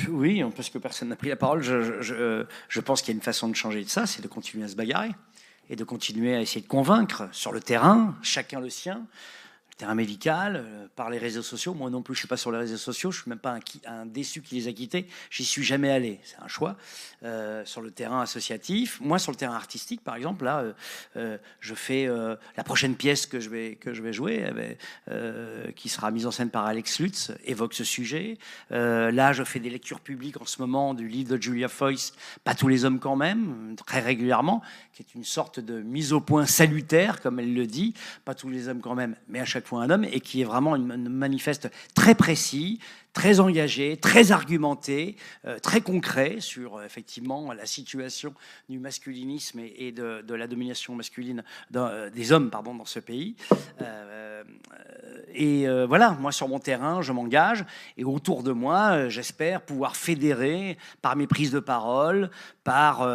Oui, parce que personne n'a pris la parole. Je pense qu'il y a une façon de changer de ça, c'est de continuer à se bagarrer et de continuer à essayer de convaincre sur le terrain, chacun le sien. Terrain médical, par les réseaux sociaux. Moi non plus, je suis pas sur les réseaux sociaux. Je suis même pas un déçu qui les a quittés. J'y suis jamais allé. C'est un choix. Sur le terrain associatif, moi sur le terrain artistique, par exemple, là, je fais la prochaine pièce que je vais jouer, qui sera mise en scène par Alex Lutz, évoque ce sujet. Là, je fais des lectures publiques en ce moment du livre de Julia Foyce, Pas tous les hommes quand même, très régulièrement, qui est une sorte de mise au point salutaire, comme elle le dit. Pas tous les hommes quand même, mais à chaque fois un homme, et qui est vraiment un manifeste très précis, très engagé, très argumenté, très concret sur effectivement la situation du masculinisme et de la domination masculine des hommes dans ce pays. Voilà, moi sur mon terrain, je m'engage, et autour de moi, j'espère pouvoir fédérer par mes prises de parole, par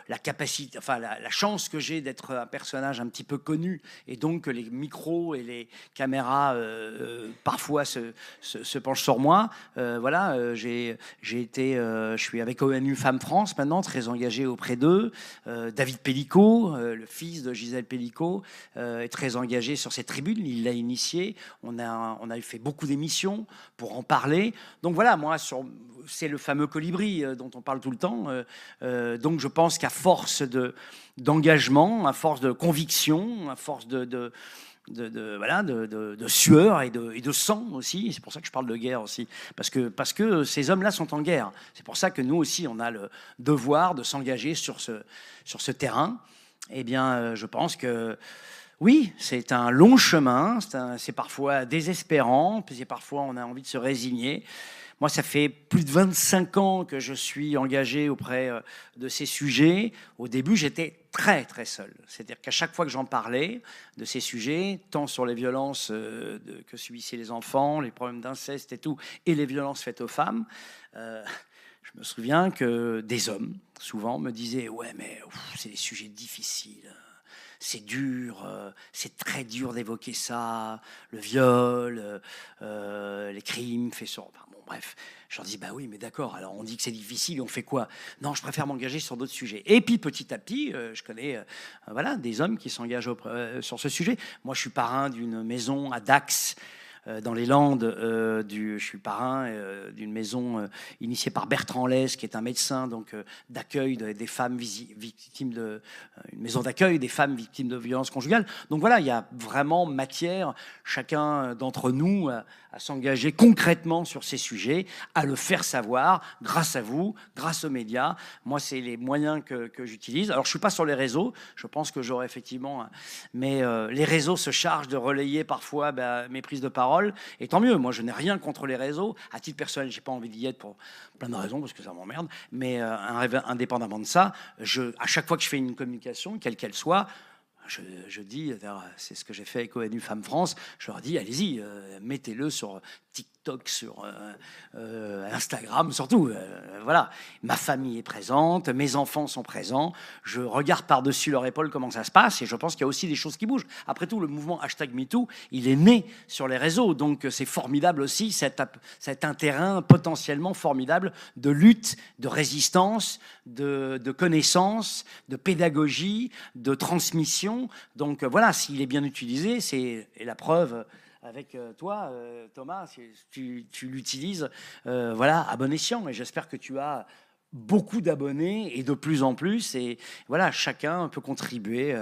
la capacité, enfin la chance que j'ai d'être un personnage un petit peu connu, et donc que les micros et les caméras parfois se penchent sur moi. Voilà, je suis avec ONU Femmes France maintenant, très engagé auprès d'eux. David Pellico, le fils de Gisèle Pellico, est très engagé sur cette tribune. Il l'a initié. On a fait beaucoup d'émissions pour en parler. Donc voilà, moi, c'est le fameux colibri dont on parle tout le temps. Donc je pense qu'à force d'engagement, à force de conviction, à force de sueur et de sang aussi. C'est pour ça que je parle de guerre aussi, parce que ces hommes-là sont en guerre. C'est pour ça que nous aussi, on a le devoir de s'engager sur ce terrain. Eh bien, je pense que oui, c'est un long chemin, c'est parfois désespérant, puis parfois on a envie de se résigner. Moi, ça fait plus de 25 ans que je suis engagé auprès de ces sujets. Au début, j'étais très, très seul. C'est-à-dire qu'à chaque fois que j'en parlais de ces sujets, tant sur les violences que subissaient les enfants, les problèmes d'inceste et tout, et les violences faites aux femmes, je me souviens que des hommes, souvent, me disaient « Ouais, mais c'est des sujets difficiles. C'est dur, c'est très dur d'évoquer ça, le viol, les crimes faits sur... » Enfin, bon, bref, je leur dis, bah oui, mais d'accord, alors on dit que c'est difficile, on fait quoi? Non, je préfère m'engager sur d'autres sujets. Et puis, petit à petit, je connais voilà, des hommes qui s'engagent sur ce sujet. Moi, je suis parrain d'une maison à Dax, dans les Landes. Je suis parrain d'une maison initiée par Bertrand Lès, qui est un médecin d'accueil des femmes victimes une maison d'accueil des femmes victimes de violences conjugales. Donc voilà, il y a vraiment matière, chacun d'entre nous, à s'engager concrètement sur ces sujets, à le faire savoir grâce à vous, grâce aux médias. Moi, c'est les moyens que j'utilise. Alors, je suis pas sur les réseaux. Je pense que j'aurais effectivement... Mais les réseaux se chargent de relayer parfois mes prises de parole. Et tant mieux, moi je n'ai rien contre les réseaux. À titre personnel, j'ai pas envie d'y être pour plein de raisons, parce que ça m'emmerde. Mais indépendamment de ça, à chaque fois que je fais une communication, quelle qu'elle soit, je dis, c'est ce que j'ai fait avec ONU Femmes France, je leur dis, allez-y, mettez-le sur TikTok, sur Instagram, surtout. Voilà, ma famille est présente, mes enfants sont présents, je regarde par-dessus leur épaule comment ça se passe, et je pense qu'il y a aussi des choses qui bougent. Après tout, le mouvement #MeToo, il est né sur les réseaux, donc c'est formidable aussi, c'est un terrain potentiellement formidable de lutte, de résistance, de connaissance, de pédagogie, de transmission. Donc voilà, s'il est bien utilisé, et la preuve avec toi, Thomas, tu l'utilises voilà, à bon escient. Et j'espère que tu as beaucoup d'abonnés, et de plus en plus. Et voilà, chacun peut contribuer,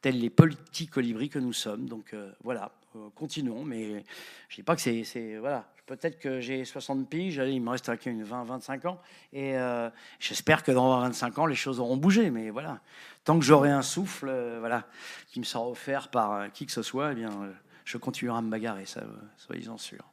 tels les petits colibris que nous sommes. Donc voilà, continuons. Mais je dis pas que c'est voilà. Peut-être que j'ai 60 piges, il me reste 20-25 ans. Et j'espère que dans 25 ans, les choses auront bougé. Mais voilà, tant que j'aurai un souffle voilà, qui me sera offert par qui que ce soit, eh bien, je continuerai à me bagarrer, ça, soyez-en sûrs.